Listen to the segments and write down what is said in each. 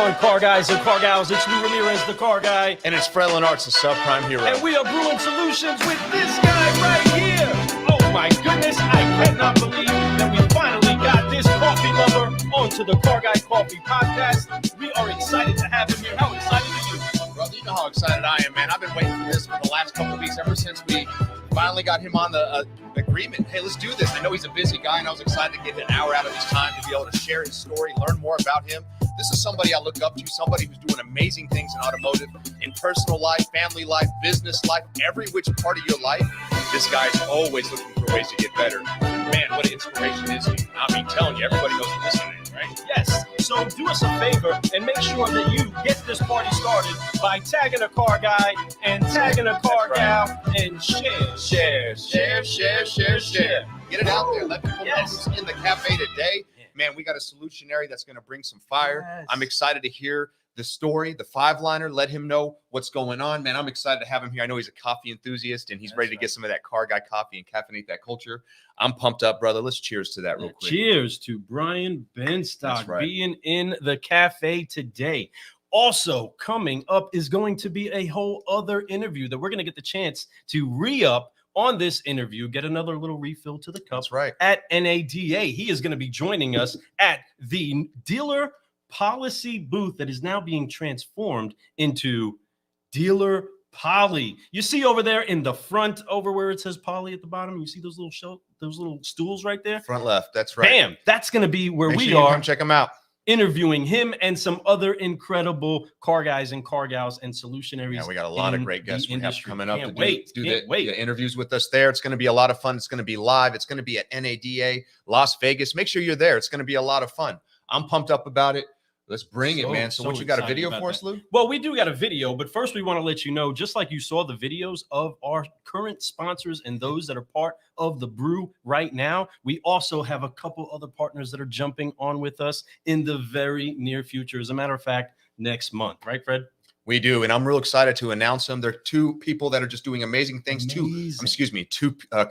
on, car guys and car gals? It's Lou Ramirez, the car guy. And it's Frelin Arts, the subprime hero. And we are brewing solutions with this guy right here. Oh my goodness, I cannot believe that we finally got this coffee lover onto the Car Guy Coffee podcast. We are excited to have him here. How excited are you? Brother, you know how excited I am, man. I've been waiting for this for the last couple of weeks, ever since we finally got him on the agreement. Hey, let's do this. I know he's a busy guy, and I was excited to get an hour out of his time to be able to share his story, learn more about him. This is somebody I look up to, somebody who's doing amazing things in automotive, in personal life, family life, business life, every which part of your life. This guy's always looking for ways to get better. Man, what an inspiration is he? I mean, telling you, everybody knows what this guy is, right? Yes. So do us a favor and make sure that you get this party started by tagging a car guy and tagging a car gal and share. Get it out there. Let people know who's in the cafe today. Man, we got a solutionary that's going to bring some fire. Yes. I'm excited to hear the story, the five-liner. Let him know what's going on. Man, I'm excited to have him here. I know he's a coffee enthusiast, and he's ready to get some of that car guy coffee and caffeinate that culture. I'm pumped up, brother. Let's cheers to that real quick. Cheers to Brian Benstock being in the cafe today. Also coming up is going to be a whole other interview that we're going to get the chance to re-up on this interview, get another little refill to the cup. That's right. At NADA. He is going to be joining us at the dealer policy booth that is now being transformed into Dealer Poly. You see over there in the front, over where it says Poly at the bottom, you see those little stools right there? Front left. That's right. Bam. That's going to be where Make we sure you are. come check him out. Interviewing him and some other incredible car guys and car gals and solutionaries. Yeah, we got a lot of great guests we have coming up to do the interviews with us there. It's going to be a lot of fun. It's going to be live. It's going to be at NADA, Las Vegas. Make sure you're there. It's going to be a lot of fun. I'm pumped up about it. Let's bring it, man. So what, you got a video for us, Lou? Well, we do got a video, but first we want to let you know, just like you saw the videos of our current sponsors and those that are part of the brew right now, we also have a couple other partners that are jumping on with us in the very near future. As a matter of fact, next month, right, Fred? We do, and I'm real excited to announce them. They're two people that are just doing amazing things. Two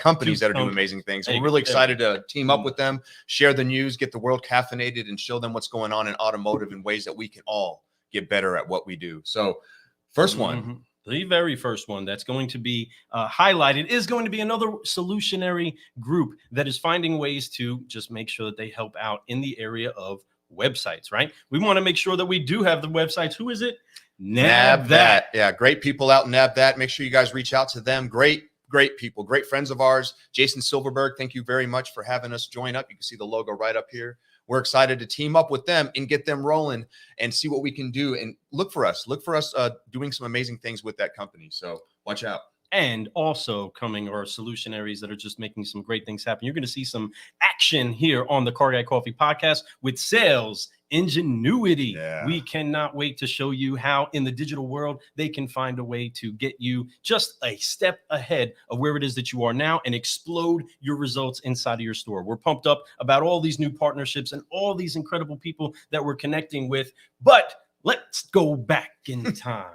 companies that are doing amazing things. We're really excited to team up with them, share the news, get the world caffeinated, and show them what's going on in automotive in ways that we can all get better at what we do. So, first one. The very first one that's going to be highlighted is going to be another solutionary group that is finding ways to just make sure that they help out in the area of websites, right? We want to make sure that we do have the websites. Who is it? Nab That. Yeah, great people out in Nab That. Make sure you guys reach out to them. Great people, great friends of ours. Jason Silverberg, thank you very much for having us join up. You can see the logo right up here. We're excited to team up with them and get them rolling and see what we can do. And look for us doing some amazing things with that company. So watch out. And also coming are solutionaries that are just making some great things happen. You're going to see some action here on the Car Guy Coffee podcast with sales ingenuity. Yeah. We cannot wait to show you how in the digital world they can find a way to get you just a step ahead of where it is that you are now and explode your results inside of your store. We're pumped up about all these new partnerships and all these incredible people that we're connecting with. But let's go back in time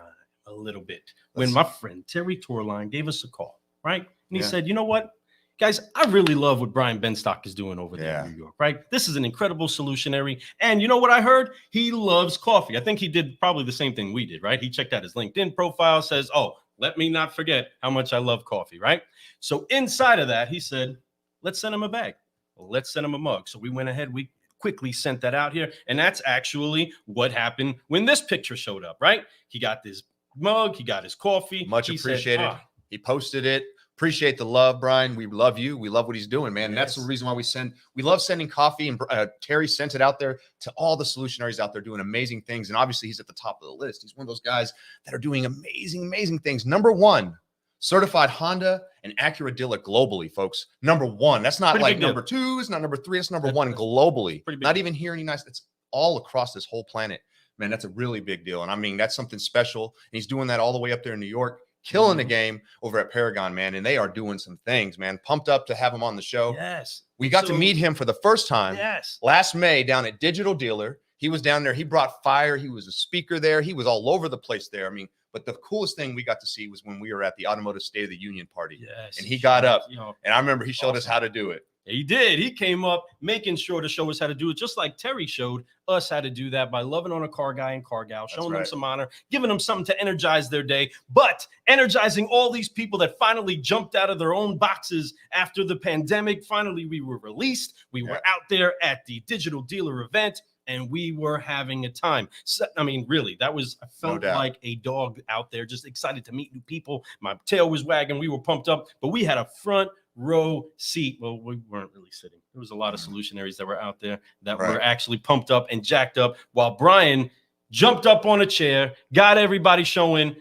a little bit when my friend Terry Torline gave us a call, right? And he said, you know what? Guys, I really love what Brian Benstock is doing over there in New York, right? This is an incredible solutionary. And you know what I heard? He loves coffee. I think he did probably the same thing we did, right? He checked out his LinkedIn profile, says, oh, let me not forget how much I love coffee, right? So inside of that, he said, let's send him a bag. Let's send him a mug. So we went ahead. We quickly sent that out here. And that's actually what happened when this picture showed up, right? He got this mug. He got his coffee. Much appreciated. He posted it. Appreciate the love, Brian. We love you. We love what he's doing, man. And that's the reason why we love sending coffee. And Terry sent it out there to all the solutionaries out there doing amazing things. And obviously he's at the top of the list. He's one of those guys that are doing amazing things. Number one, certified Honda and Acura dealer globally, folks. Number one. That's not like number two. It's not number three. It's number one globally. Not even here in the United States. It's all across this whole planet. Man, that's a really big deal. And I mean, that's something special. And he's doing that all the way up there in New York. Killing the game over at Paragon, man, and they are doing some things, man. Pumped up to have him on the show. Yes. We got to meet him for the first time last May down at Digital Dealer. He was down there. He brought fire. He was a speaker there. He was all over the place there. I mean, but the coolest thing we got to see was when we were at the Automotive State of the Union party. Yes. And he got up, and I remember he showed us how to do it. He did. He came up making sure to show us how to do it, just like Terry showed us how to do that by loving on a car guy and car gal, showing them some honor, giving them something to energize their day, but energizing all these people that finally jumped out of their own boxes after the pandemic. Finally, we were released. We were out there at the digital dealer event, and we were having a time. So, I mean, really, I felt like a dog out there, just excited to meet new people. My tail was wagging. We were pumped up, but we had a front row seat. Well, we weren't really sitting. There was a lot of solutionaries that were out there that were actually pumped up and jacked up, while Brian jumped up on a chair, got everybody showing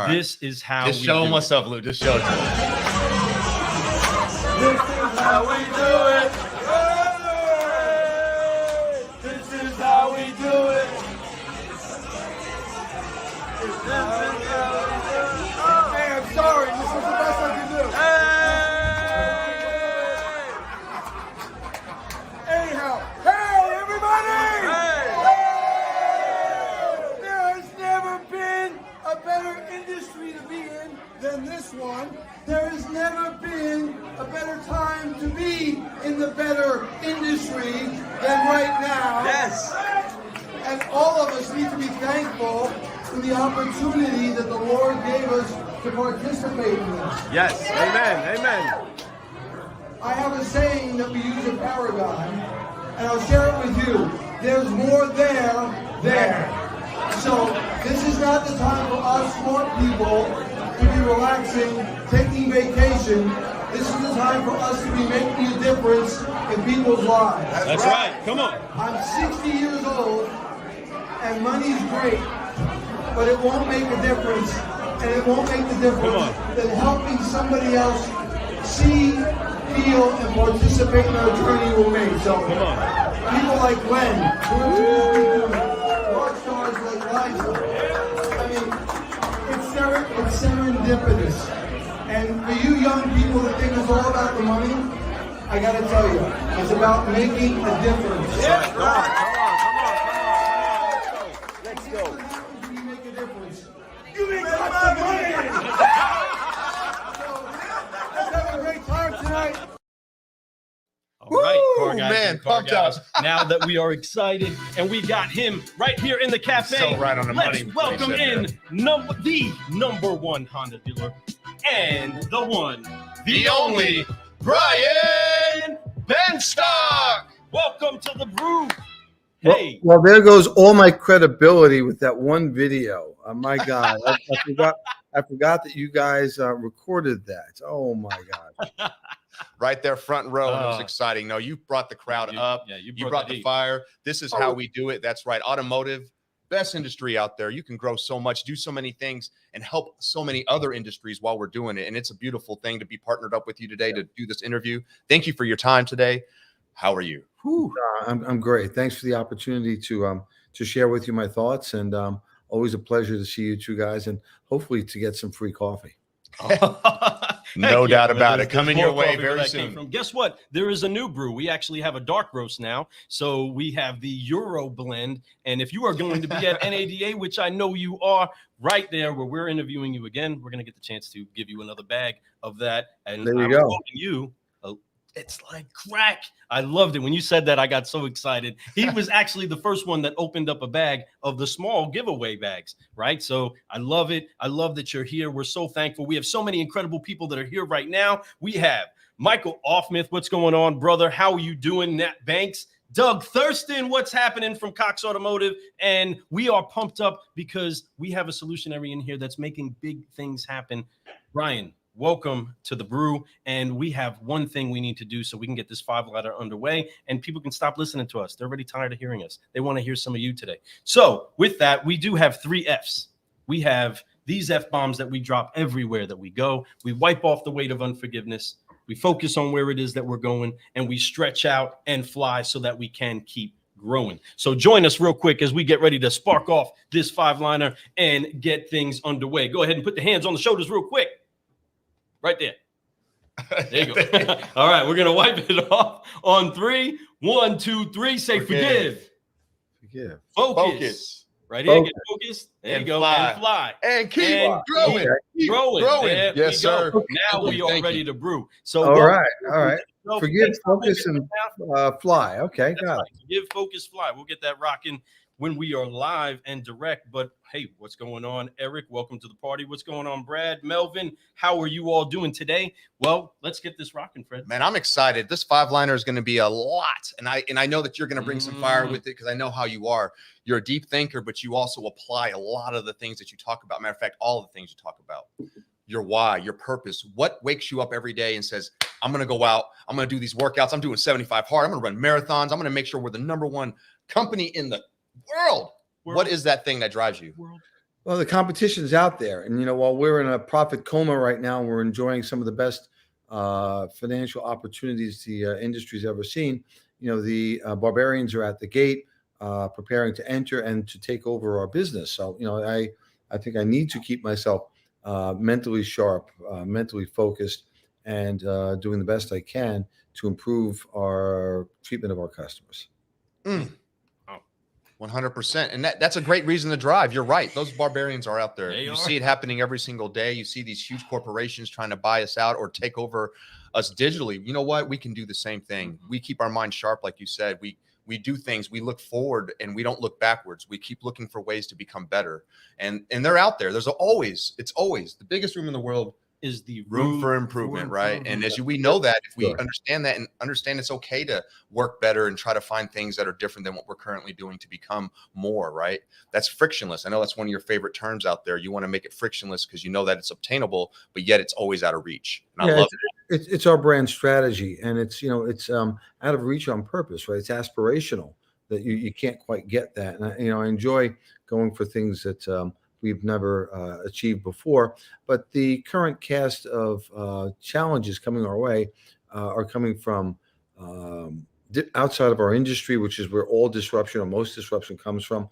this is how just show them what's up, Lou. Just show it to them. This is how we do it. This is how we do it. Hey, I'm sorry. This is the best I can do. Anyhow, hey, everybody! There has never been a better industry to be in than this one. There has never been a better time to be in the better industry than right now. Yes. And all of us need to be thankful for the opportunity that the Lord gave us to participate in this. Yes. Amen. Amen. I have a saying that we use at Paragon, and I'll share it with you. There's more there. So this is not the time for us smart people to be relaxing, taking vacation. This is the time for us to be making a difference in people's lives. That's right. Come on. I'm 60 years old, and money's great, but it won't make a difference. And it won't make the difference than helping somebody else see, feel, and participate in our journey we'll make. So, people like Glenn, rock stars like Liza. I mean, it's serendipitous. And for you young people that think it's all about the money, I gotta tell you, it's about making a difference. Yeah, come on. Let's go. What happens when you make a difference? You make lots of money! Let's have a great time tonight. All right, Woo, car guys man, and car pumped gals. up. Now that we are excited and we got him right here in the cafe, So right on the let's money. welcome in the number one Honda dealer and the only Brian Benstock. Welcome to the brew. Hey. Well, there goes all my credibility with that one video. My God, I forgot that you guys recorded that. Oh my God. Right there, front row. It was exciting. No, you brought the crowd up. Yeah, you brought the fire. This is how we do it. That's right. Automotive, best industry out there. You can grow so much, do so many things, and help so many other industries while we're doing it. And it's a beautiful thing to be partnered up with you today to do this interview. Thank you for your time today. How are you? I'm great. Thanks for the opportunity to share with you my thoughts, and always a pleasure to see you two guys, and hopefully to get some free coffee. No doubt about it. Coming your way very soon. Guess what? There is a new brew. We actually have a dark roast now. So we have the Euro blend. And if you are going to be at NADA, which I know you are, right there where we're interviewing you again, we're going to get the chance to give you another bag of that. And there you go. It's like crack. I loved it. When you said that, I got so excited. He was actually the first one that opened up a bag of the small giveaway bags, right? So I love it. I love that you're here. We're so thankful. We have so many incredible people that are here right now. We have Michael Offmith. What's going on, brother? How are you doing? Nat Banks. Doug Thurston, what's happening from Cox Automotive? And we are pumped up because we have a solutionary in here that's making big things happen. Brian, welcome to the brew. And we have one thing we need to do so we can get this 5-letter underway and people can stop listening to us. They're already tired of hearing us. They want to hear some of you today. So with that, we do have 3 Fs. We have these F-bombs that we drop everywhere that we go. We wipe off the weight of unforgiveness. We focus on where it is that we're going, and we stretch out and fly so that we can keep growing. So join us real quick as we get ready to spark off this 5-liner and get things underway. Go ahead and put the hands on the shoulders real quick. Right there. There you go. All right, we're going to wipe it off on 3. 1, 2, 3. Say forgive. Forgive. Focus. Right here. Get focused. There you go. Fly. And fly. And keep growing. Keep growing. There yes, sir. Now we are ready to brew. So all right. So forgive, next time, focus, maybe and fly. Okay, that's got right. Give, focus, fly. We'll get that rocking when we are live and direct. But hey, what's going on, Eric? Welcome to the party. What's going on, Brad, Melvin? How are you all doing today? Well, let's get this rocking, Fred. Man, I'm excited. This 5-liner is going to be a lot. And I know that you're going to bring some fire with it because I know how you are. You're a deep thinker, but you also apply a lot of the things that you talk about. Matter of fact, all of the things you talk about. Your why, your purpose, what wakes you up every day and says, I'm going to go out, I'm going to do these workouts, I'm doing 75 hard, I'm going to run marathons, I'm going to make sure we're the #1 company in the world. What is that thing that drives you? Well, the competition's out there. And, while we're in a profit coma right now, we're enjoying some of the best financial opportunities the industry's ever seen. The barbarians are at the gate, preparing to enter and to take over our business. So, I think I need to keep myself mentally sharp, mentally focused, and doing the best I can to improve our treatment of our customers. 100%. And that's a great reason to drive. You're right. Those barbarians are out there. They You are. see it happening every single day. You see these huge corporations trying to buy us out or take over us digitally. You know what? We can do the same thing. We keep our mind sharp, like you said. We do things. We look forward and we don't look backwards. We keep looking for ways to become better. And they're out there. It's always the biggest room in the world Is the room for improvement, right? And we know that if we understand that and understand it's okay to work better and try to find things that are different than what we're currently doing to become more, right? That's frictionless. I know that's one of your favorite terms out there. You want to make it frictionless because you know that it's obtainable, but yet it's always out of reach. And I love it. It's our brand strategy, and it's out of reach on purpose, right? It's aspirational that you can't quite get that. And I enjoy going for things that we've never achieved before. But the current cast of challenges coming our way are coming from outside of our industry, which is where all disruption or most disruption comes from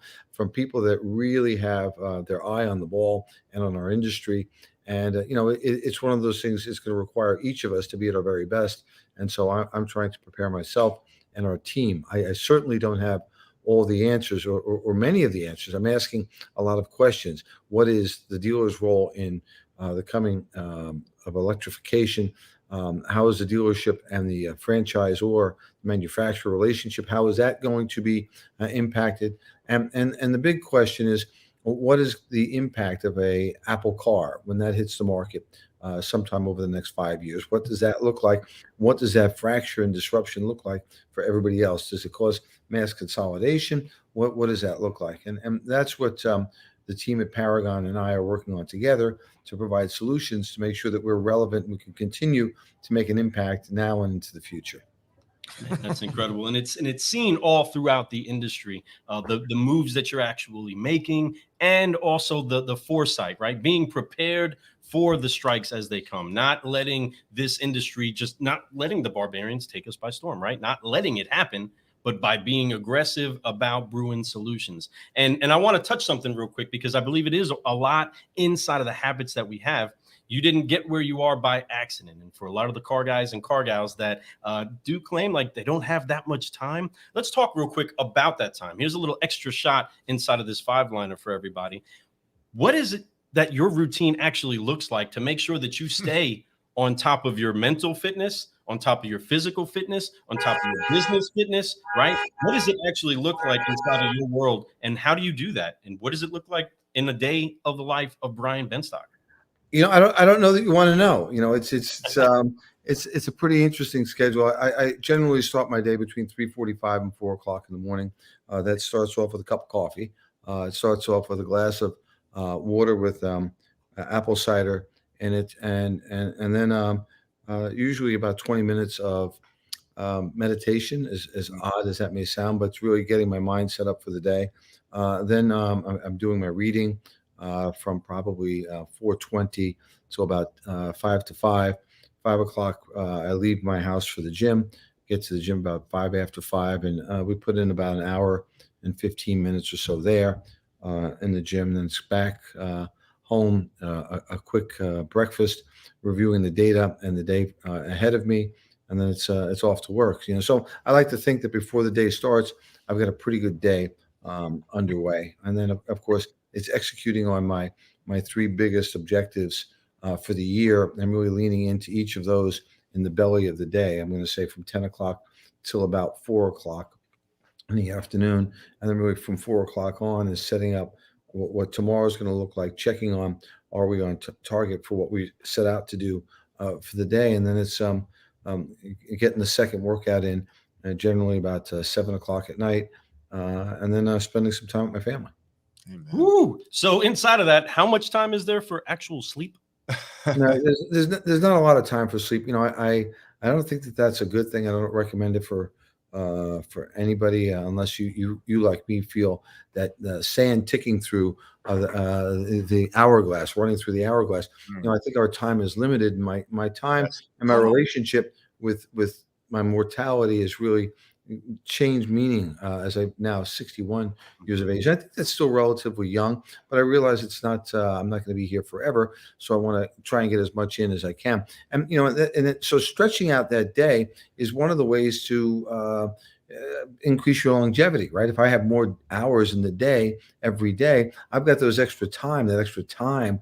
people that really have their eye on the ball and on our industry. And, it's one of those things. It's going to require each of us to be at our very best. And so I'm trying to prepare myself and our team. I certainly don't have all the answers or many of the answers. I'm asking a lot of questions. What is the dealer's role in the coming of electrification? How is the dealership and the franchisor manufacturer relationship? How is that going to be impacted? And the big question is, what is the impact of a Apple car when that hits the market sometime over the next 5 years? What does that look like? What does that fracture and disruption look like for everybody else? Does it cause mass consolidation? What does that look like? And that's what the team at Paragon and I are working on together to provide solutions to make sure that we're relevant and we can continue to make an impact now and into the future. That's incredible, and it's seen all throughout the industry. The moves that you're actually making, and also the foresight, right? Being prepared for the strikes as they come, not letting this industry not letting the barbarians take us by storm, right? Not letting it happen, but by being aggressive about brewing solutions. And I want to touch something real quick because I believe it is a lot inside of the habits that we have. You didn't get where you are by accident. And for a lot of the car guys and car gals that do claim like they don't have that much time, let's talk real quick about that time. Here's a little extra shot inside of this 5-liner for everybody. What is it that your routine actually looks like to make sure that you stay on top of your mental fitness, on top of your physical fitness, on top of your business fitness, right? What does it actually look like inside of your world? And how do you do that? And what does it look like in a day of the life of Brian Benstock? I don't know that you want to know. It's a pretty interesting schedule. I generally start my day between 3:45 and 4 o'clock in the morning. That starts off with a cup of coffee. It starts off with a glass of water with apple cider in it, and then usually about 20 minutes of meditation, as odd as that may sound, but it's really getting my mind set up for the day. Then I'm doing my reading from probably 4:20 to about 5 to 5 o'clock. I leave my house for the gym, get to the gym about 5 after 5, and we put in about an hour and 15 minutes or so there in the gym. Then it's back home, a quick breakfast, reviewing the data and the day ahead of me, and then it's off to work. So I like to think that before the day starts, I've got a pretty good day underway, and then of course it's executing on my 3 biggest objectives for the year. I'm really leaning into each of those in the belly of the day. I'm going to say from 10 o'clock till about 4 o'clock in the afternoon. And then really from 4 o'clock on is setting up what tomorrow is going to look like, checking on, are we on target for what we set out to do for the day? And then it's getting the second workout in, generally about 7 o'clock at night, and then spending some time with my family. Amen. Woo! So inside of that, how much time is there for actual sleep? No, there's not a lot of time for sleep. I don't think that that's a good thing. I don't recommend it for anybody unless you like me feel that the sand ticking through the hourglass, running through the hourglass. I think our time is limited. And my time and my relationship with my mortality is really changed meaning as I'm now 61 years of age. I think that's still relatively young, but I realize it's not. I'm not going to be here forever, so I want to try and get as much in as I can. And so stretching out that day is one of the ways to increase your longevity, right? If I have more hours in the day every day, I've got that extra time,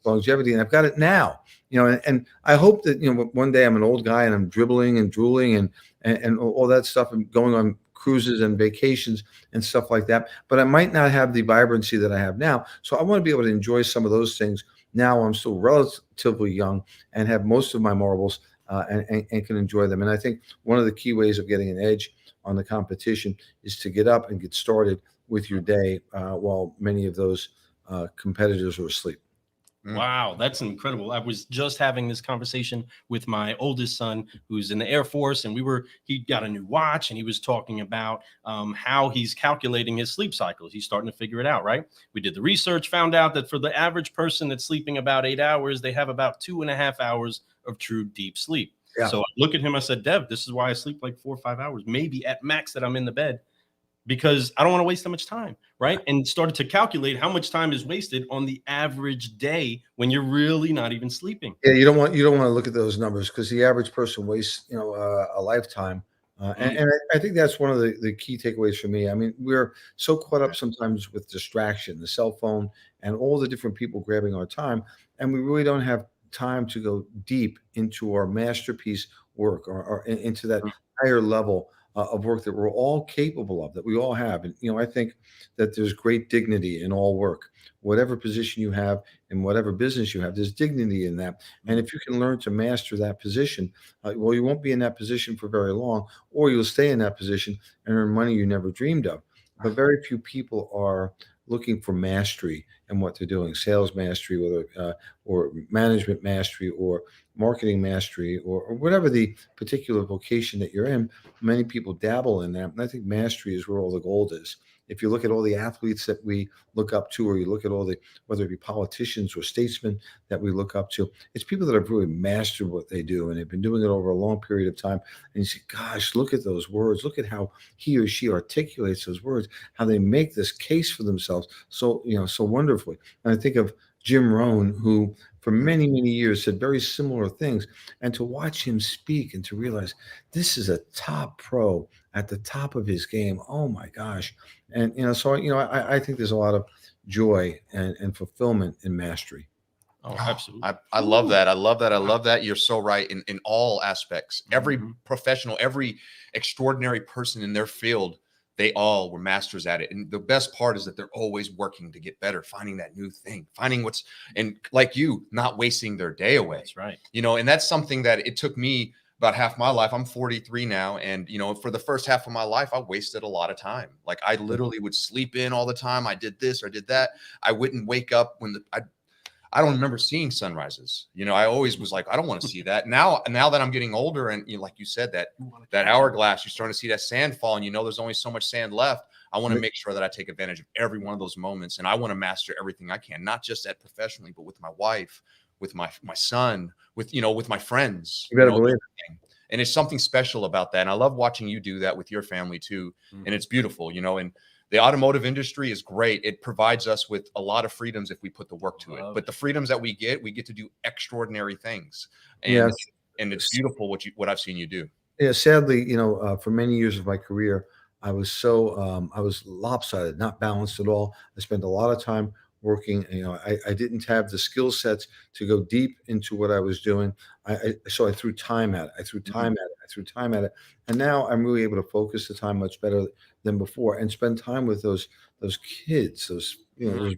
longevity, and I've got it now. And I hope that one day I'm an old guy and I'm dribbling and drooling and all that stuff and going on cruises and vacations and stuff like that. But I might not have the vibrancy that I have now. So I want to be able to enjoy some of those things now. I'm still relatively young and have most of my marbles and can enjoy them. And I think one of the key ways of getting an edge on the competition is to get up and get started with your day while many of those competitors are asleep. Wow, that's incredible. I was just having this conversation with my oldest son who's in the Air Force, and he got a new watch, and he was talking about how he's calculating his sleep cycles. He's starting to figure it out, right? We did the research, found out that for the average person that's sleeping about 8 hours, they have about 2.5 hours of true deep sleep. Yeah. So I look at him, I said, Dev, this is why I sleep like 4 or 5 hours, maybe at max that I'm in the bed, because I don't want to waste that much time, right? And started to calculate how much time is wasted on the average day when you're really not even sleeping. Yeah, you don't want to look at those numbers because the average person wastes, a lifetime. And I think that's one of the key takeaways for me. I mean, we're so caught up sometimes with distraction, the cell phone, and all the different people grabbing our time, and we really don't have time to go deep into our masterpiece work or into that higher level of work that we're all capable of, that we all have. And, I think that there's great dignity in all work. Whatever position you have in whatever business you have, there's dignity in that. And if you can learn to master that position, well, you won't be in that position for very long, or you'll stay in that position and earn money you never dreamed of. But very few people are looking for mastery in what they're doing, sales mastery, whether or management mastery or marketing mastery or whatever the particular vocation that you're in. Many people dabble in that. And I think mastery is where all the gold is. If you look at all the athletes that we look up to, or you look at all the, whether it be politicians or statesmen that we look up to, it's people that have really mastered what they do. And they've been doing it over a long period of time. And you say, gosh, look at those words. Look at how he or she articulates those words, how they make this case for themselves so wonderfully. And I think of Jim Rohn, who for many, many years said very similar things. And to watch him speak and to realize this is a top pro at the top of his game. Oh my gosh. And, I think there's a lot of joy and fulfillment in mastery. Oh, absolutely. I love that. I love that. I love that. You're so right in all aspects. Every professional, every extraordinary person in their field, they all were masters at it. And the best part is that they're always working to get better, finding that new thing, finding and like you, not wasting their day away. That's right. And that's something that it took me about half my life. I'm 43 now. And, for the first half of my life, I wasted a lot of time. Like I literally would sleep in all the time. I did this or did that. I wouldn't wake up when I don't remember seeing sunrises. I always was like, I don't want to see that. Now that I'm getting older and like you said, that hourglass, you're starting to see that sand fall and there's only so much sand left. I want to make sure that I take advantage of every one of those moments. And I want to master everything I can, not just at professionally, but with my wife, with my son, with my friends. You better believe it. And it's something special about that. And I love watching you do that with your family too. And it's beautiful, and the automotive industry is great. It provides us with a lot of freedoms if we put the work to it. But the freedoms that we get to do extraordinary things. And, and it's beautiful what I've seen you do. Yeah, sadly, for many years of my career, I was lopsided, not balanced at all. I spent a lot of time working. I didn't have the skill sets to go deep into what I was doing. So I threw time at it. I threw time at it. I threw time at it. And now I'm really able to focus the time much better than before and spend time with those kids, those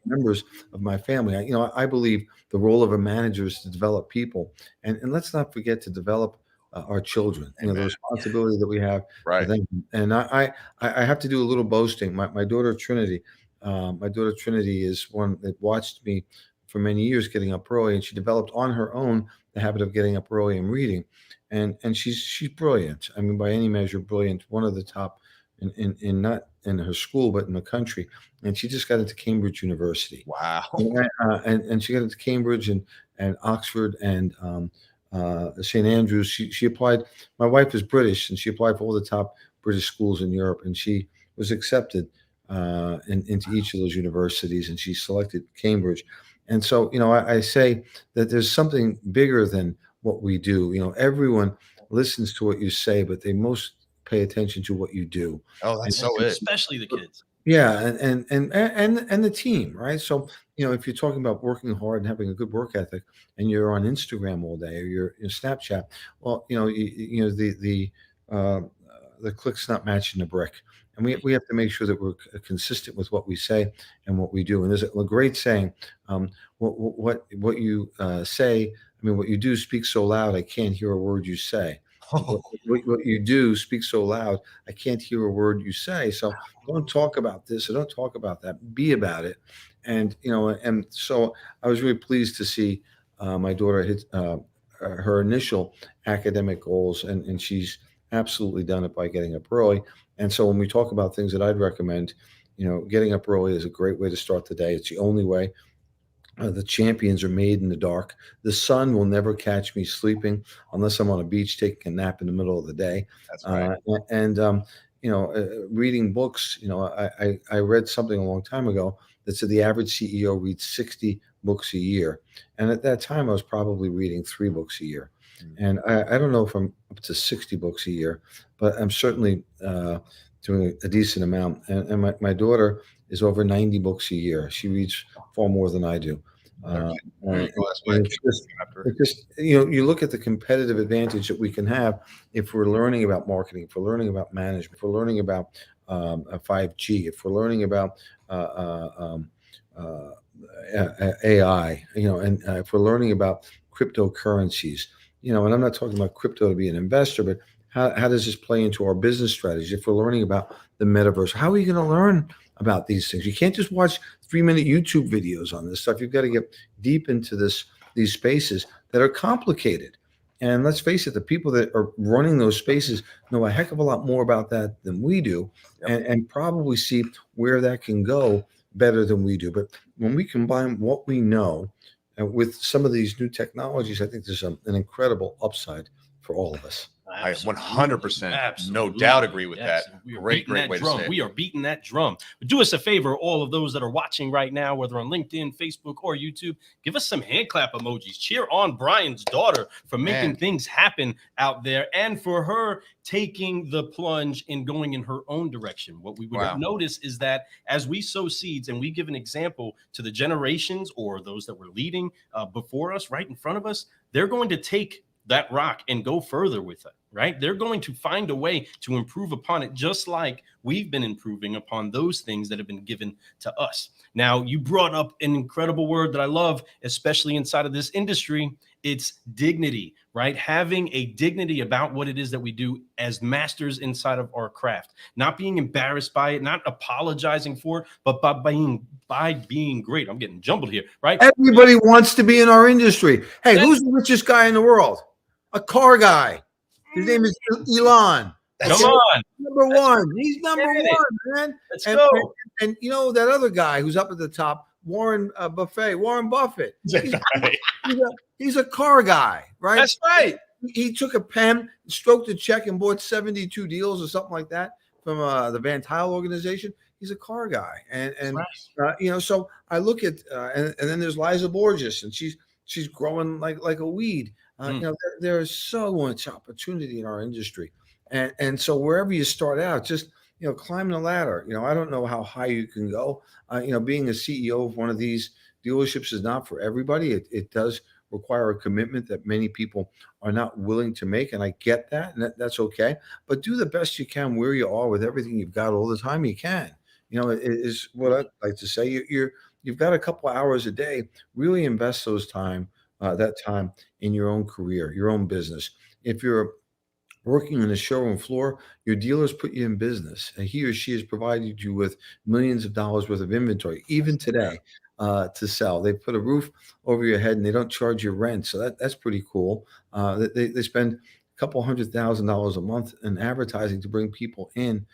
members of my family. I believe the role of a manager is to develop people, and let's not forget to develop our children. The responsibility that we have for them. And I have to do a little boasting. My daughter Trinity, is one that watched me for many years getting up early, and she developed on her own the habit of getting up early and reading. And she's brilliant. I mean, by any measure, brilliant. One of the top in not in her school, but in the country. And she just got into Cambridge University. Wow. And she got into Cambridge and Oxford and St. Andrews. She applied. My wife is British, and she applied for all the top British schools in Europe, and she was accepted into each of those universities, and she selected Cambridge. And so, I say that there's something bigger than what we do. Everyone listens to what you say, but they most pay attention to what you do. Oh, that's especially the kids. Yeah, and the team, right? So, if you're talking about working hard and having a good work ethic, and you're on Instagram all day or you're in Snapchat, well, the click's not matching the brick, and we have to make sure that we're consistent with what we say and what we do. And there's a great saying: what you say, what you do speaks so loud, I can't hear a word you say. What you do speaks so loud, I can't hear a word you say. So don't talk about this or don't talk about that. Be about it. And and so I was really pleased to see my daughter hit her initial academic goals, and she's absolutely done it by getting up early. And so when we talk about things that I'd recommend, getting up early is a great way to start the day. It's the only way. The champions are made in the dark. The sun will never catch me sleeping unless I'm on a beach taking a nap in the middle of the day. That's right. Reading books. I read something a long time ago that said the average CEO reads 60 books a year, and at that time I was probably reading 3 books a year. And I don't know if I'm up to 60 books a year, but I'm certainly doing a decent amount. And my daughter is over 90 books a year. She reads far more than I do. You look at the competitive advantage that we can have if we're learning about marketing, if we're learning about management, if we're learning about 5G, if we're learning about AI, and if we're learning about cryptocurrencies, and I'm not talking about crypto to be an investor, but how does this play into our business strategy? If we're learning about the metaverse, how are you going to learn about these things? You can't just watch 3-minute YouTube videos on this stuff. You've got to get deep into these spaces that are complicated. And let's face it, the people that are running those spaces know a heck of a lot more about that than we do, and probably see where that can go better than we do. But when we combine what we know with some of these new technologies, I think there's an incredible upside for all of us. I 100%, no doubt agree with that. Great way to say it. We are beating that drum. But do us a favor, all of those that are watching right now, whether on LinkedIn, Facebook, or YouTube, give us some hand clap emojis. Cheer on Brian's daughter for making things happen out there and for her taking the plunge and going in her own direction. What we would have noticed is that as we sow seeds and we give an example to the generations or those that were leading before us, right in front of us, they're going to take that rock and go further with it, right? They're going to find a way to improve upon it, just like we've been improving upon those things that have been given to us. Now, you brought up an incredible word that I love, especially inside of this industry. It's dignity, right? Having a dignity about what it is that we do as masters inside of our craft, not being embarrassed by it, not apologizing for it, but by being great. I'm getting jumbled here, right? Everybody wants to be in our industry. Hey, who's the richest guy in the world? A car guy. His name is Elon. Come on. Number one. He's number one, man. Let's go. And that other guy who's up at the top, Warren Buffett. He's a car guy, right? That's right. He took a pen, stroked a check, and bought 72 deals or something like that from the Van Tuyl organization. He's a car guy. And right. So I look at and then there's Liza Borges, and she's growing like a weed. There's so much opportunity in our industry. And so wherever you start out, just climb the ladder. I don't know how high you can go. Being a CEO of one of these dealerships is not for everybody. It does require a commitment that many people are not willing to make, and I get that, and that's okay. But do the best you can where you are with everything you've got all the time you can. It is what I'd like to say. You've got a couple hours a day. Really invest that time in your own career, your own business. If you're working on the showroom floor, your dealers put you in business, and he or she has provided you with millions of dollars worth of inventory, even today, to sell. They put a roof over your head, and they don't charge you rent, so that's pretty cool. They spend a couple $100,000 a month in advertising to bring people in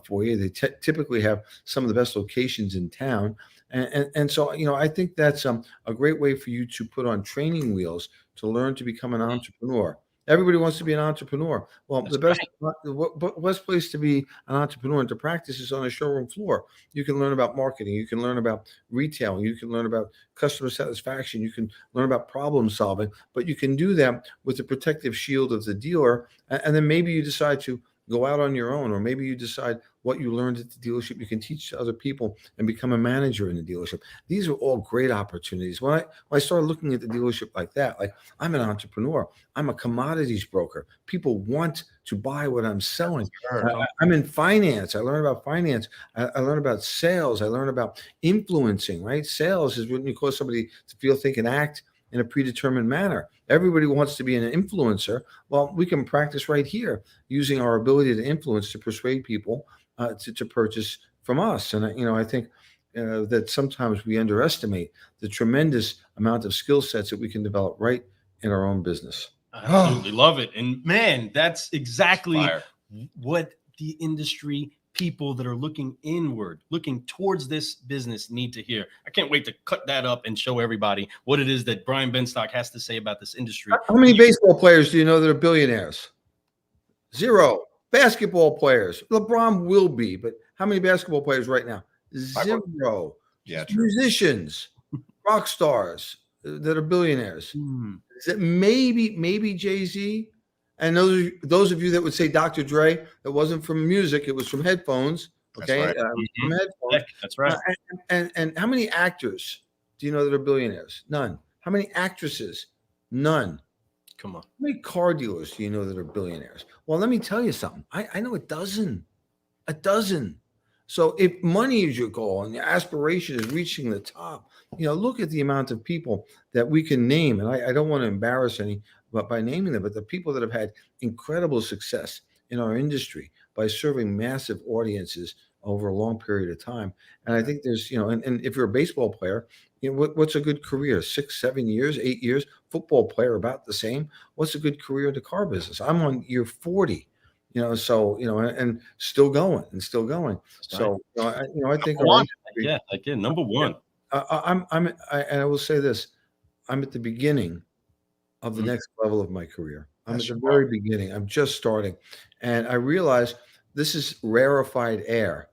for you. They typically have some of the best locations in town, and so I think that's a great way for you to put on training wheels to learn to become an entrepreneur. Everybody wants to be an entrepreneur. Well, That's the best place to be an entrepreneur and to practice is on a showroom floor. You can learn about marketing. You can learn about retail. You can learn about customer satisfaction. You can learn about problem solving. But you can do that with the protective shield of the dealer. And then maybe you decide to go out on your own, or maybe you decide what you learned at the dealership you can teach to other people and become a manager in the dealership. These are all great opportunities. When I started looking at the dealership like that, like, I'm an entrepreneur, I'm a commodities broker. People want to buy what I'm selling. I'm in finance. I learn about finance. I learn about sales. I learn about influencing, right? Sales is when you cause somebody to feel, think, and act in a predetermined manner. Everybody wants to be an influencer. Well, we can practice right here using our ability to influence, to persuade people to purchase from us. And I think that sometimes we underestimate the tremendous amount of skill sets that we can develop right in our own business. I absolutely love it. And man, that's exactly Fire. what the industry people that are looking inward, looking towards this business need to hear. I can't wait to cut that up and show everybody what it is that Brian Benstock has to say about this industry. How many baseball players do you know that are billionaires? Zero. Basketball players. LeBron will be, but how many basketball players right now? Zero. Yeah, true. Musicians, rock stars that are billionaires. Is it maybe Jay-Z? And those of you that would say Dr. Dre, it wasn't from music, it was from headphones. Okay, That's right. from headphones. That's right. And how many actors do you know that are billionaires? None. How many actresses? None. Come on. How many car dealers do you know that are billionaires? Well, let me tell you something. I know a dozen. So if money is your goal and your aspiration is reaching the top, look at the amount of people that we can name. And I don't want to embarrass any, but by naming them, but the people that have had incredible success in our industry by serving massive audiences over a long period of time. And I think there's, and if you're a baseball player, what's a good career? 6, 7 years, 8 years. Football player, about the same. What's a good career in the car business? I'm on year 40. And still going. So, I think, number one. I will say this: I'm at the beginning of the next level of my career. I'm at the very beginning. I'm just starting, and I realize this is rarefied air,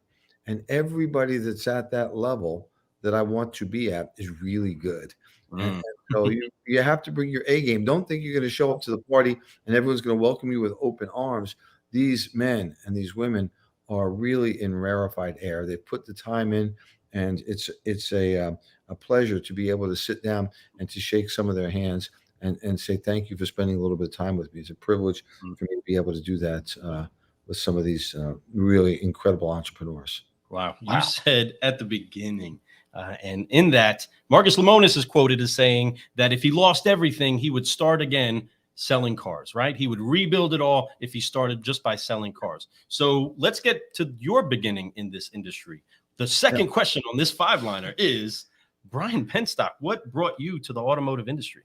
and everybody that's at that level that I want to be at is really good. And so you have to bring your A game. Don't think you're going to show up to the party and everyone's going to welcome you with open arms. These men and these women are really in rarefied air. They put the time in, and it's a pleasure to be able to sit down and to shake some of their hands and say thank you for spending a little bit of time with me. It's a privilege for me to be able to do that with some of these really incredible entrepreneurs. Wow. You said at the beginning, and in that, Marcus Lemonis is quoted as saying that if he lost everything, he would start again selling cars, right? He would rebuild it all if he started just by selling cars. So let's get to your beginning in this industry. The second question on this 5-liner is, Brian Benstock, what brought you to the automotive industry?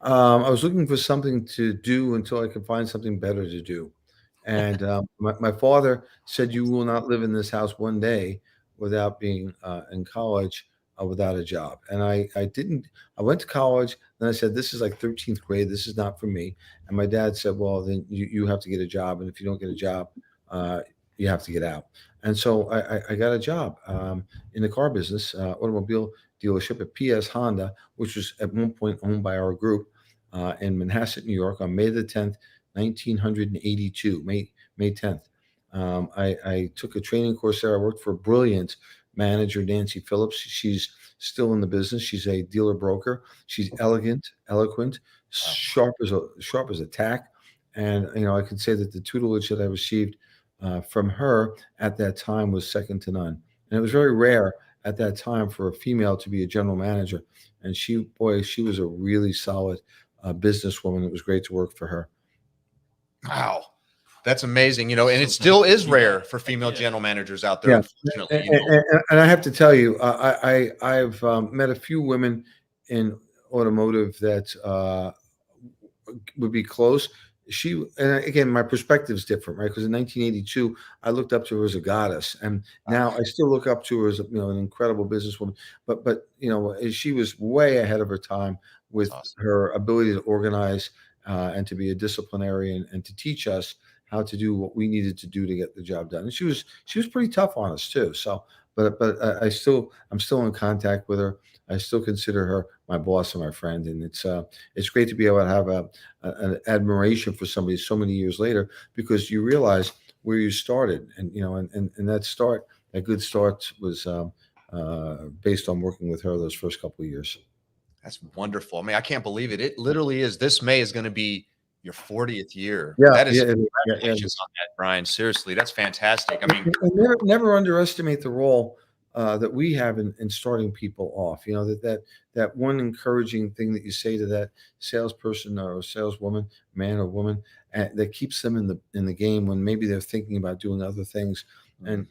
I was looking for something to do until I could find something better to do. And my father said, you will not live in this house one day without being in college, without a job. And I went to college, then I said, this is like 13th grade. This is not for me. And my dad said, well, then you have to get a job. And if you don't get a job, you have to get out. And so I got a job in the car business, automobile dealership at PS Honda, which was at one point owned by our group in Manhasset, New York, on May the 10th, 1982, May 10th. I took a training course there. I worked for a brilliant manager, Nancy Phillips. She's still in the business. She's a dealer broker. She's elegant, eloquent, sharp as a tack. And I could say that the tutelage that I received from her at that time was second to none. And it was very rare at that time for a female to be a general manager. And she was a really solid businesswoman. It was great to work for her. Wow. That's amazing, and it still is rare for female general managers out there, Yeah. unfortunately. And I have to tell you, I've met a few women in automotive that would be close. And again, my perspective is different, right? Because in 1982, I looked up to her as a goddess, and now I still look up to her as an incredible businesswoman. But she was way ahead of her time with her ability to organize and to be a disciplinarian and to teach us how to do what we needed to do to get the job done. And she was pretty tough on us too. So, but I'm still in contact with her. I still consider her my boss and my friend. And it's great to be able to have an admiration for somebody so many years later, because you realize where you started, and that good start was based on working with her those first couple of years. That's wonderful. I mean, I can't believe it. It literally is. This May is going to be your 40th year. Yeah, that is congratulations on that, Brian. Seriously, that's fantastic. I mean, never underestimate the role that we have in starting people off. That one encouraging thing that you say to that salesperson or saleswoman, man or woman, that keeps them in the game when maybe they're thinking about doing other things. And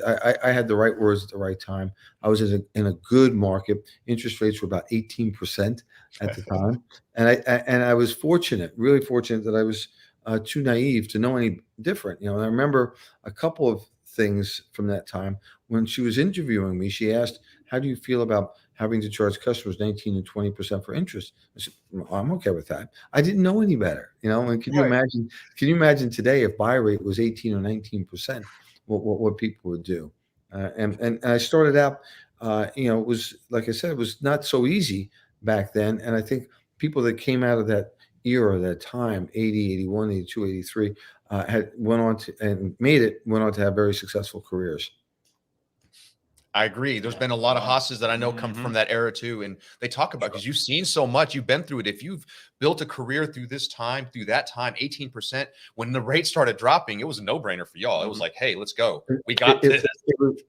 I had the right words at the right time. I was in a good market. Interest rates were about 18% at the time, and I was fortunate, really fortunate, that I was too naive to know any different. And I remember a couple of things from that time. When she was interviewing me, she asked, "How do you feel about having to charge customers 19 and 20% for interest?" I said, "Well, I'm okay with that." I didn't know any better, And can you imagine? Can you imagine today if buy rate was 18 or 19%? What people would do. And I started out, it was, like I said, it was not so easy back then. And I think people that came out of that era, that time, 80, 81, 82, 83, went on to have very successful careers. I agree. There's been a lot of Haas's that I know come from that era too. And they talk about, because you've seen so much, you've been through it. If you've built a career through that time, 18%, when the rate started dropping, it was a no-brainer for y'all. It was like, hey, let's go. We got this.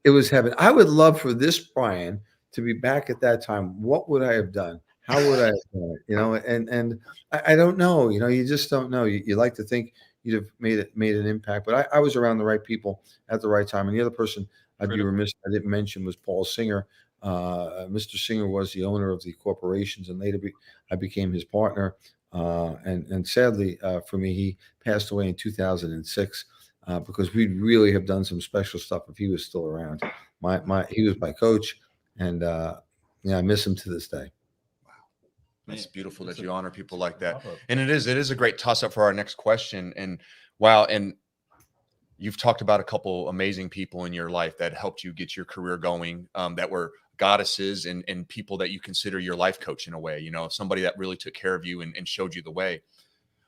It was heaven. I would love for this Brian to be back at that time. What would I have done? How would I have done it? And I don't know. You just don't know. You like to think you'd have made an impact, but I was around the right people at the right time. And the other person I'd be remiss I didn't mention was Paul Singer. Mr. Singer was the owner of the corporations, and later I became his partner. And sadly for me, he passed away in 2006 because we'd really have done some special stuff if he was still around. He was my coach, and I miss him to this day. It's beautiful that you honor people like that. And it is a great toss up for our next question. And wow. And you've talked about a couple amazing people in your life that helped you get your career going, that were goddesses and people that you consider your life coach in a way, somebody that really took care of you and showed you the way.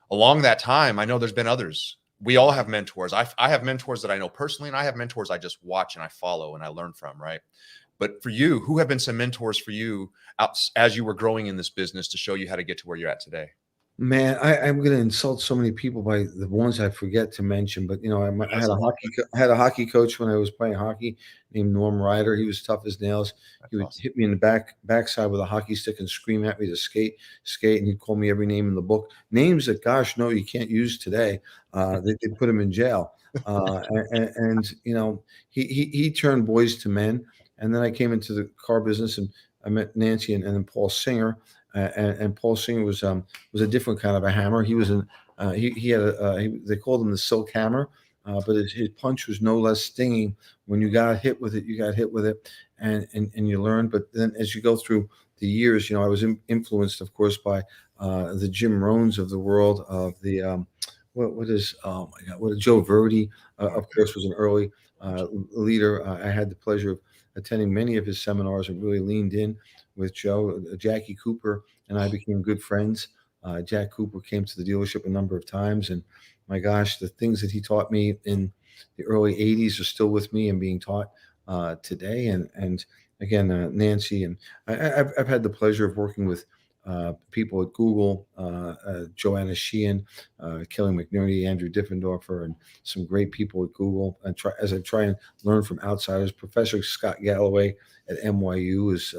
Along that time, I know there's been others. We all have mentors. I have mentors that I know personally, and I have mentors I just watch and I follow and I learn from, right? But for you, who have been some mentors for you as you were growing in this business to show you how to get to where you're at today? Man, I'm going to insult so many people by the ones I forget to mention. But I had a hockey coach when I was playing hockey named Norm Ryder. He was tough as nails. He would hit me in the backside with a hockey stick and scream at me to skate, and he'd call me every name in the book, names that, gosh, no, you can't use today. They put him in jail. He turned boys to men. And then I came into the car business, and I met Nancy and then Paul Singer. And Paul Singer was a different kind of a hammer. He was they called him the silk hammer, but his punch was no less stinging. When you got hit with it, you got hit with it, and you learn. But then as you go through the years, I was influenced, of course, by the Jim Rohns of the world, of the Joe Verdi, of course, was an early leader. I had the pleasure of attending many of his seminars and really leaned in with Joe. Jackie Cooper and I became good friends. Jack Cooper came to the dealership a number of times, and my gosh, the things that he taught me in the early 80s are still with me and being taught today. And again, Nancy, and I've had the pleasure of working with people at Google, Joanna Sheehan, Kelly McNerney, Andrew Diffendorfer, and some great people at Google. And as I try and learn from outsiders, Professor Scott Galloway at NYU is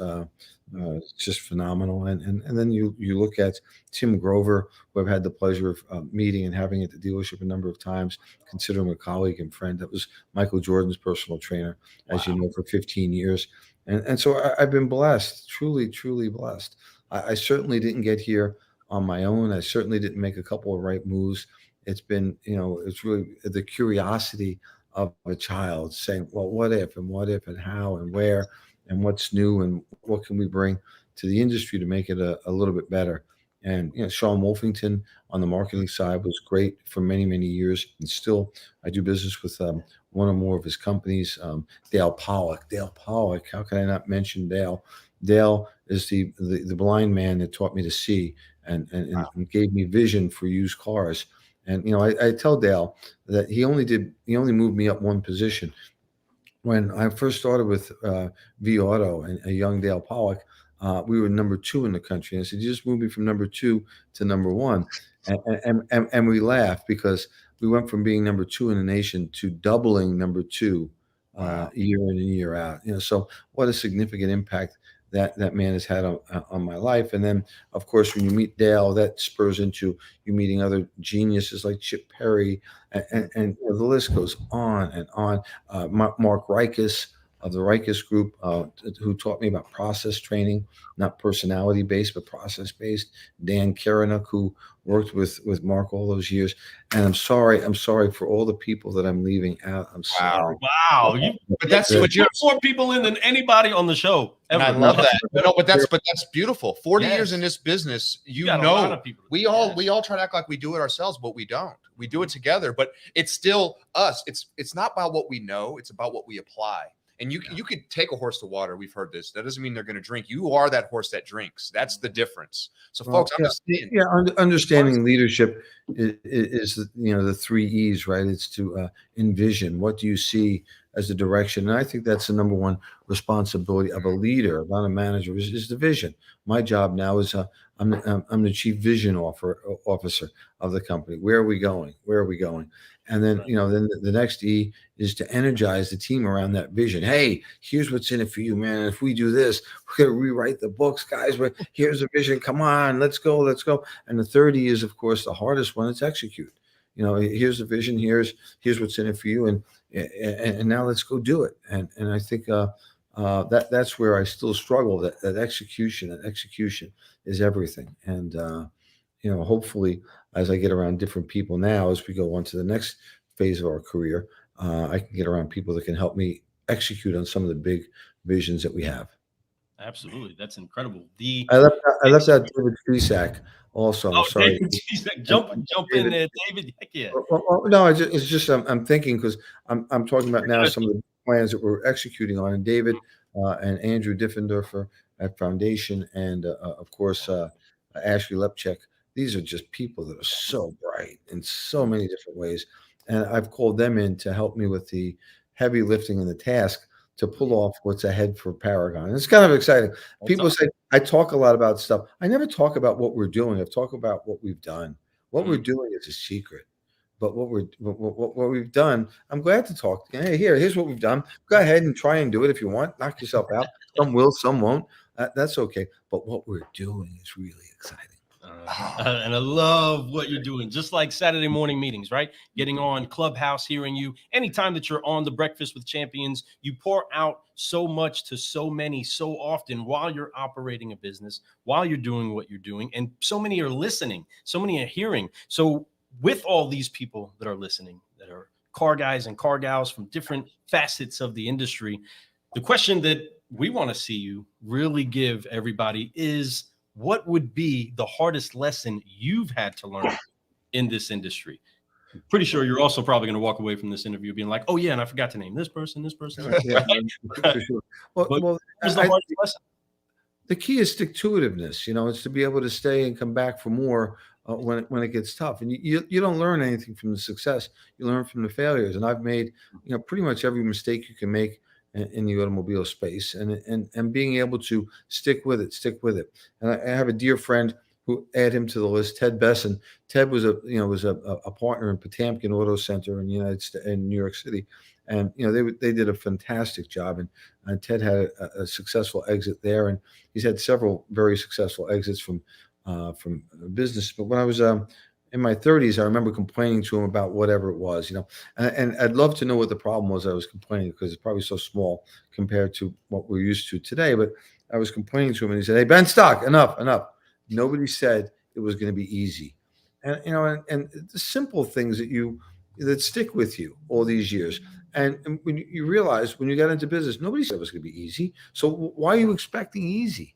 just phenomenal. And then you look at Tim Grover, who I've had the pleasure of meeting and having at the dealership a number of times, consider him a colleague and friend. That was Michael Jordan's personal trainer, as you know, for 15 years. And so I've been blessed, truly, truly blessed. I certainly didn't get here on my own. I certainly didn't make a couple of right moves. It's been, it's really the curiosity of a child saying, well, what if and how and where and what's new and what can we bring to the industry to make it a little bit better. And Sean Wolfington on the marketing side was great for many, many years. And still, I do business with one or more of his companies. Dale Pollock, how can I not mention Dale? Dale is the blind man that taught me to see and gave me vision for used cars. And I tell Dale that he only moved me up one position. When I first started with V Auto and a young Dale Pollock, we were number 2 in the country. And I said, you just moved me from number 2 to number 1. And we laughed because we went from being number 2 in the nation to doubling number 2 year in and year out. So what a significant impact that man has had on my life. And then, of course, when you meet Dale, that spurs into you meeting other geniuses like Chip Perry, and the list goes on and on. Mark Rikus of the Rikus Group, who taught me about process training, not personality-based, but process-based. Dan Karanuk, who worked with Mark all those years. And I'm sorry for all the people that I'm leaving out. I'm sorry. Wow. But you have more people in than anybody on the show ever. And I love that. No, but that's beautiful. 40 years in this business, we all try to act like we do it ourselves, but we don't. We do it together, but it's still us. It's not about what we know, it's about what we apply. And you could take a horse to water. We've heard this. That doesn't mean they're going to drink. You are that horse that drinks. That's the difference. So, folks, I'm just saying. Yeah, understanding leadership is the 3 E's, right? It's to envision. What do you see as the direction? And I think that's the number one responsibility of a leader, not a manager, is the vision. My job now is I'm the chief vision officer of the company. Where are we going? And then, then the next E is to energize the team around that vision. Hey, here's what's in it for you, man. If we do this, we're going to rewrite the books, guys. Here's the vision. Come on, let's go. And the third E is, of course, the hardest one. It's execute. Here's the vision. Here's what's in it for you. And now let's go do it. And I think that's where I still struggle. That execution is everything. And hopefully, as I get around different people now, as we go on to the next phase of our career, I can get around people that can help me execute on some of the big visions that we have. Absolutely, that's incredible. I left out David Frisak also. I'm sorry. David, jump in there, David. Heck yeah. Well, no, it's just I'm thinking because I'm talking about now some of the plans that we're executing on, and David and Andrew Diffendorfer at Foundation, and of course Ashley Lepchek. These are just people that are so bright in so many different ways. And I've called them in to help me with the heavy lifting and the task to pull off what's ahead for Paragon. And it's kind of exciting. People say, I talk a lot about stuff. I never talk about what we're doing. I talk about what we've done. What we're doing is a secret. But what we've done, I'm glad to talk. Hey, here's what we've done. Go ahead and try and do it if you want. Knock yourself out. Some will, some won't. That's okay. But what we're doing is really exciting. And I love what you're doing, just like Saturday morning meetings, right? Getting on Clubhouse, hearing you. Anytime that you're on the Breakfast with Champions, you pour out so much to so many so often while you're operating a business, while you're doing what you're doing. And so many are listening, so many are hearing. So with all these people that are listening, that are car guys and car gals from different facets of the industry, the question that we want to see you really give everybody is, what would be the hardest lesson you've had to learn in this industry? I'm pretty sure you're also probably going to walk away from this interview being like, oh, yeah, and I forgot to name this person. Yeah, for sure. Well, the hardest lesson? The key is stick-to-itiveness. It's to be able to stay and come back for more when it gets tough. And you don't learn anything from the success. You learn from the failures. And I've made pretty much every mistake you can make in the automobile space, and being able to stick with it. And I have a dear friend who add him to the list, Ted Besson. Ted was a partner in Potamkin Auto Center in the United States, in New York City, and they did a fantastic job. And Ted had a successful exit there, and he's had several very successful exits from business. But when I was in my 30s, I remember complaining to him about whatever it was, and I'd love to know what the problem was I was complaining, because it's probably so small compared to what we're used to today. But I was complaining to him, and he said, "Hey, Benstock, enough. Nobody said it was going to be easy." And and the simple things that stick with you all these years. And when you realize, when you got into business, nobody said it was going to be easy. So why are you expecting easy?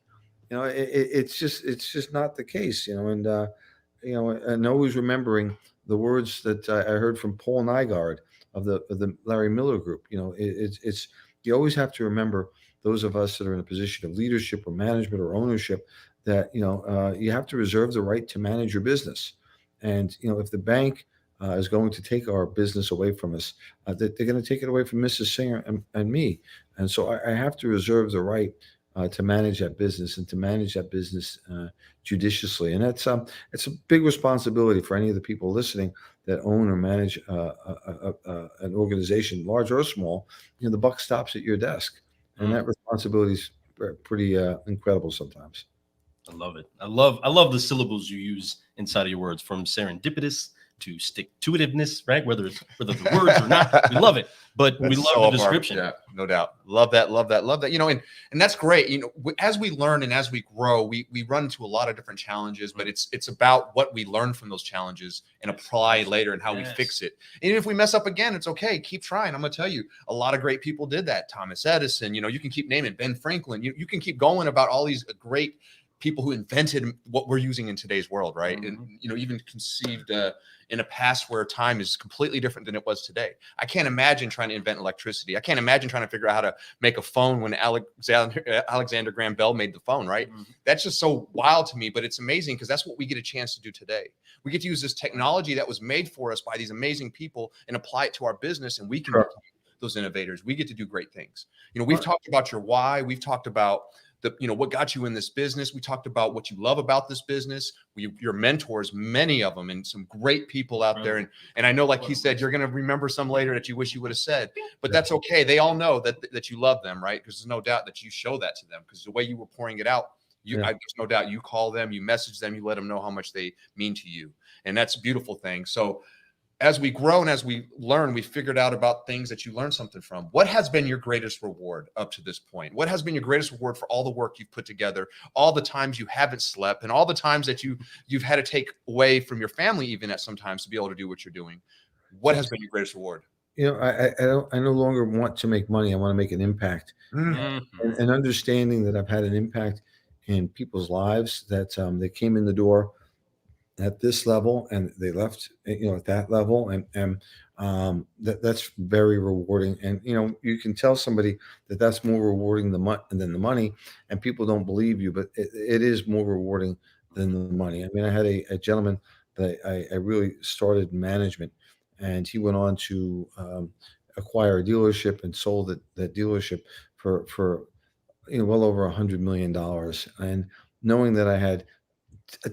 It's just not the case. And always remembering the words that I heard from Paul Nygaard of the Larry Miller Group. It's you always have to remember, those of us that are in a position of leadership or management or ownership, that you have to reserve the right to manage your business. And if the bank is going to take our business away from us, they're going to take it away from Mrs. Singer and me. And so I have to reserve the right to manage that business, and to manage that business judiciously. And it's a big responsibility for any of the people listening that own or manage an organization, large or small. The buck stops at your desk, and that responsibility is pretty incredible sometimes. I love it. I love the syllables you use inside of your words, from serendipitous to stick-to-itiveness, right? Whether the words or not, we love it. But we love the description. Yeah, no doubt. Love that. And that's great. As we learn and as we grow, we run into a lot of different challenges, but it's about what we learn from those challenges and apply later, and how we fix it. And if we mess up again, it's okay. Keep trying. I'm going to tell you, a lot of great people did that. Thomas Edison, you can keep naming Ben Franklin. You can keep going about all these great people who invented what we're using in today's world, right? And even conceived in a past where time is completely different than it was today. I can't imagine trying to invent electricity. I can't imagine trying to figure out how to make a phone when Alexander Graham Bell made the phone, right? That's just so wild to me, but it's amazing, because that's what we get a chance to do today. We get to use this technology that was made for us by these amazing people and apply it to our business, and we can become those innovators. We get to do great things. We've talked about your why. We've talked about what got you in this business. We talked about what you love about this business. Your mentors, many of them, and some great people out there. And I know, like he said, you're going to remember some later that you wish you would have said, but that's okay. They all know that you love them, right? Because there's no doubt that you show that to them, because the way you were pouring it out, there's no doubt you call them, you message them, you let them know how much they mean to you. And that's a beautiful thing. So as we grow and as we learn, we figured out about things that you learned something from. What has been your greatest reward up to this point? What has been your greatest reward for all the work you've put together, all the times you haven't slept, and all the times that you've had to take away from your family, even at sometimes, to be able to do what you're doing? What has been your greatest reward? I no longer want to make money. I want to make an impact. And understanding that I've had an impact in people's lives, that they came in the door at this level and they left at that level, and that's very rewarding. And you can tell somebody that that's more rewarding than the money, and people don't believe you, but it is more rewarding than the money. I mean, I had a gentleman that I really started in management, and he went on to acquire a dealership and sold that dealership for well over $100 million. And knowing that I had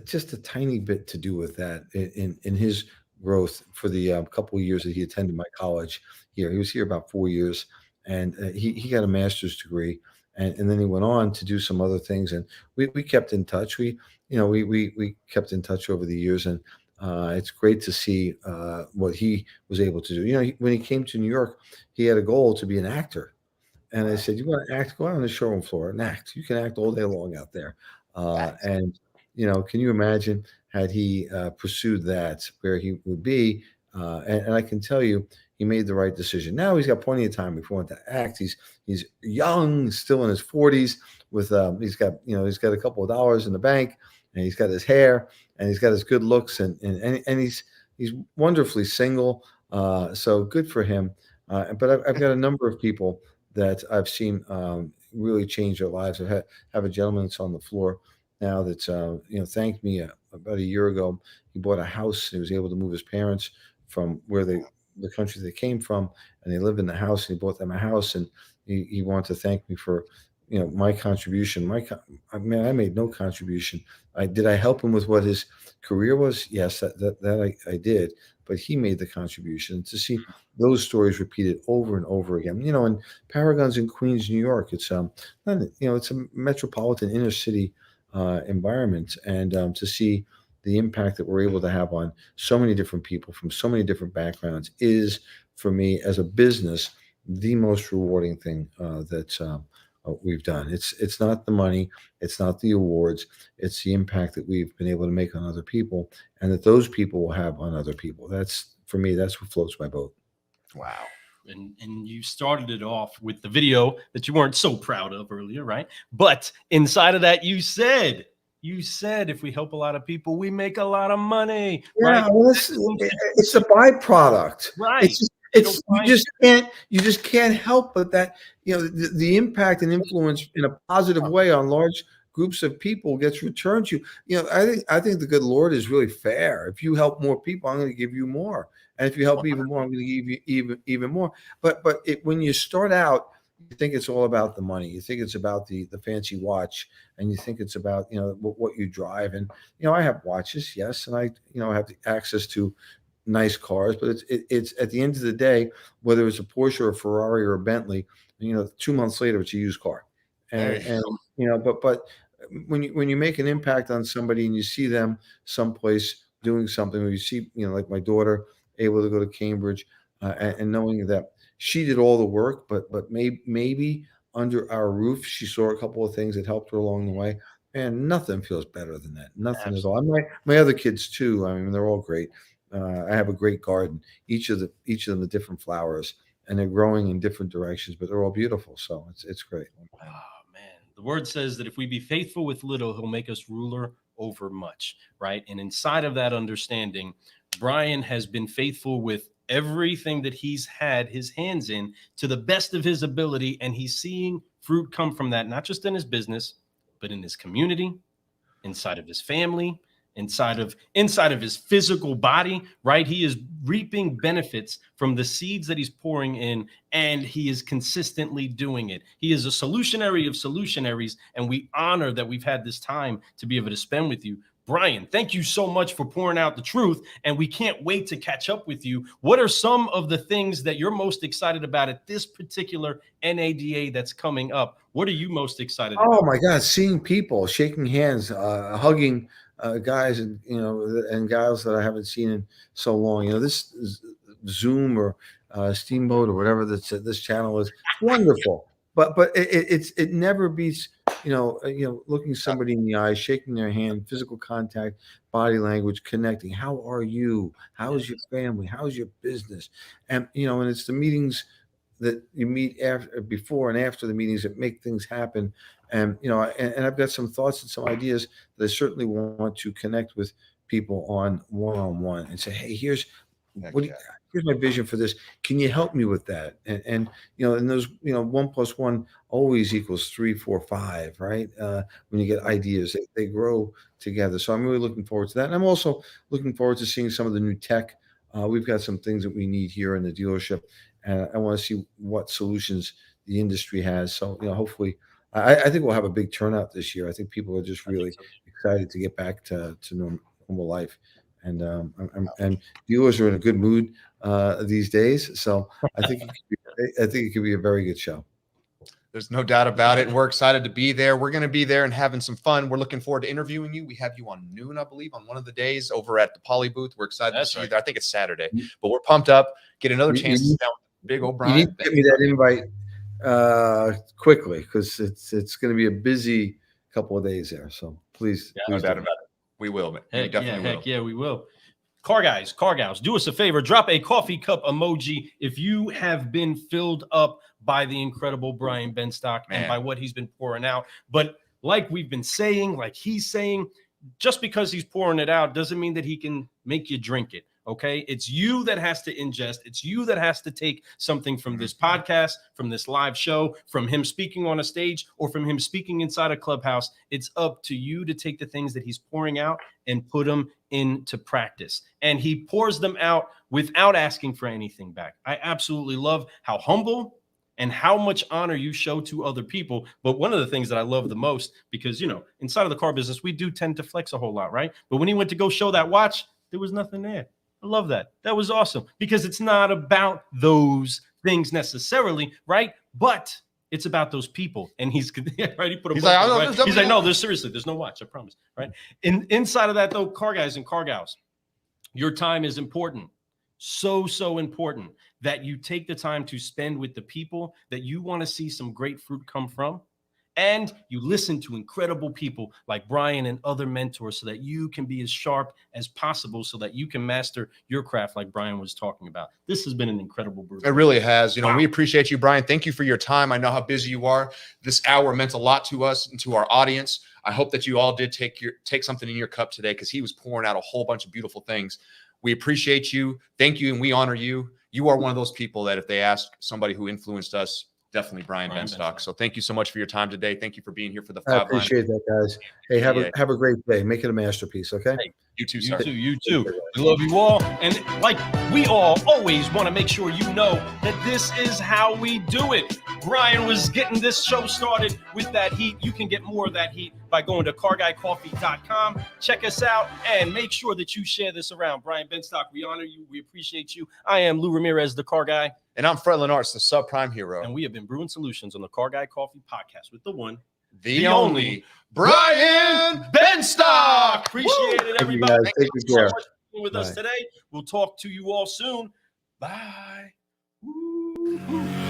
just a tiny bit to do with that in his growth for the couple of years that he attended my college here. He was here about 4 years, and he got a master's degree, and then he went on to do some other things, and we kept in touch. We kept in touch over the years, and it's great to see what he was able to do. When he came to New York, he had a goal to be an actor. And I said, "You want to act? Go out on the showroom floor and act. You can act all day long out there." And can you imagine had he pursued that, where he would be? And I can tell you, he made the right decision. Now he's got plenty of time if he wants to act. He's young, still in his 40s. With he's got a couple of dollars in the bank, and he's got his hair, and he's got his good looks, and he's wonderfully single. So good for him. But I've got a number of people that I've seen really changed their lives. I have a gentleman that's on the floor now that's thanked me about a year ago. He bought a house. He was able to move his parents from the country they came from, and they lived in the house. And he bought them a house, and he wanted to thank me for my contribution. I made no contribution. Did I help him with what his career was? Yes, that I did. But he made the contribution. To see those stories repeated over and over again. And Paragon's in Queens, New York. It's it's a metropolitan inner city environment, and to see the impact that we're able to have on so many different people from so many different backgrounds is, for me as a business, the most rewarding thing that we've done. It's not the money, it's not the awards, it's the impact that we've been able to make on other people, and that those people will have on other people. That's, for me, that's what floats my boat. Wow. And you started it off with the video that you weren't so proud of earlier, right? But inside of that, you said if we help a lot of people, we make a lot of money. Yeah, right? well, it's a byproduct. Right. You just can't help but that the impact and influence in a positive way on large groups of people gets returned to you. I think the good Lord is really fair. If you help more people, I'm going to give you more, and if you help even more, I'm going to give you even more. But when you start out, you think it's all about the money. You think it's about the fancy watch, and you think it's about what you drive. And I have watches, yes, and I have the access to nice cars, but it's at the end of the day, whether it's a Porsche or a Ferrari or a Bentley, 2 months later it's a used car. And but when you make an impact on somebody and you see them someplace doing something, or you see like my daughter able to go to Cambridge, and knowing that she did all the work, but maybe under our roof she saw a couple of things that helped her along the way. And nothing feels better than that. Nothing at all. And my other kids too. I mean, they're all great. I have a great garden. Each of them with different flowers, and they're growing in different directions, but they're all beautiful. So it's great. Oh man, the word says that if we be faithful with little, he'll make us ruler over much, right? And inside of that understanding, Brian has been faithful with everything that he's had his hands in to the best of his ability, and he's seeing fruit come from that, not just in his business, but in his community, inside of his family, inside of his physical body, right? He is reaping benefits from the seeds that he's pouring in, and he is consistently doing it. He is a solutionary of solutionaries, and we honor that we've had this time to be able to spend with you. Brian, thank you so much for pouring out the truth, and we can't wait to catch up with you. What are some of the things that you're most excited about at this particular NADA that's coming up? What are you most excited about? Oh my God, seeing people, shaking hands, hugging guys and gals that I haven't seen in so long. This is Zoom or Steamboat or whatever this channel is, wonderful. But it never beats looking somebody in the eye, shaking their hand, physical contact, body language, connecting. How are you? How is your family? How is your business? And and it's the meetings that you meet before and after the meetings that make things happen. And and I've got some thoughts and some ideas that I certainly want to connect with people on one-on-one and say, hey, here's my vision for this. Can you help me with that? And those 1 + 1 always equals 3, 4, 5, right? When you get ideas, they grow together. So I'm really looking forward to that. And I'm also looking forward to seeing some of the new tech. We've got some things that we need here in the dealership, and I want to see what solutions the industry has. So hopefully, I think we'll have a big turnout this year. I think people are just really excited to get back to normal life, and viewers are in a good mood these days. So I think it could be a very good show. There's no doubt about it. And we're excited to be there. We're going to be there and having some fun. We're looking forward to interviewing you. We have you on noon, I believe, on one of the days over at the Poly booth. We're excited to see you there. I think it's Saturday, but we're pumped up. Get another chance to sit down with Big old Brian. You need to get me that invite quickly, because it's going to be a busy couple of days there. So please, no doubt about it. We will. We definitely will. Yeah, we will. Car guys, car gals, do us a favor. Drop a coffee cup emoji if you have been filled up by the incredible Brian Benstock and by what he's been pouring out. But like we've been saying, like he's saying, just because he's pouring it out doesn't mean that he can make you drink it, Okay. It's you that has to ingest. It's you that has to take something from this podcast, from this live show, from him speaking on a stage, or from him speaking inside a clubhouse. It's up to you to take the things that he's pouring out and put them into practice. And he pours them out without asking for anything back. I absolutely love how humble and how much honor you show to other people. But one of the things that I love the most, because, inside of the car business, we do tend to flex a whole lot, right? But when he went to go show that watch, there was nothing there. I love that. That was awesome, because it's not about those things necessarily, right? But it's about those people. And he's right. He put a He's like, right? He's like, no, there's no watch. I promise. Right. Inside of that, though, car guys and car gals, your time is important. So important that you take the time to spend with the people that you want to see some great fruit come from. And you listen to incredible people like Brian and other mentors so that you can be as sharp as possible, so that you can master your craft like Brian was talking about. This has been an incredible brew. It really has. Wow. We appreciate you, Brian. Thank you for your time. I know how busy you are. This hour meant a lot to us and to our audience. I hope that you all did take something in your cup today, because he was pouring out a whole bunch of beautiful things. We appreciate you. Thank you. And we honor you. You are one of those people that if they ask somebody who influenced us, definitely Brian Benstock. So thank you so much for your time today. Thank you for being here for the 5 I appreciate that, guys. Hey, have a great day. Make it a masterpiece, okay? Hey, You too, sir. You too. We love you all. And like we all always want to make sure you know that this is how we do it. Brian was getting this show started with that heat. You can get more of that heat by going to carguycoffee.com. Check us out and make sure that you share this around. Brian Benstock, we honor you. We appreciate you. I am Lou Ramirez, the Car Guy. And I'm Fred Lenartz, the subprime hero. And we have been brewing solutions on the Car Guy Coffee podcast with the one, the only Brian Benstock. Appreciate it, everybody. Thank Thank you you so guys. much for being with us today. We'll talk to you all soon. Bye. Woo-hoo.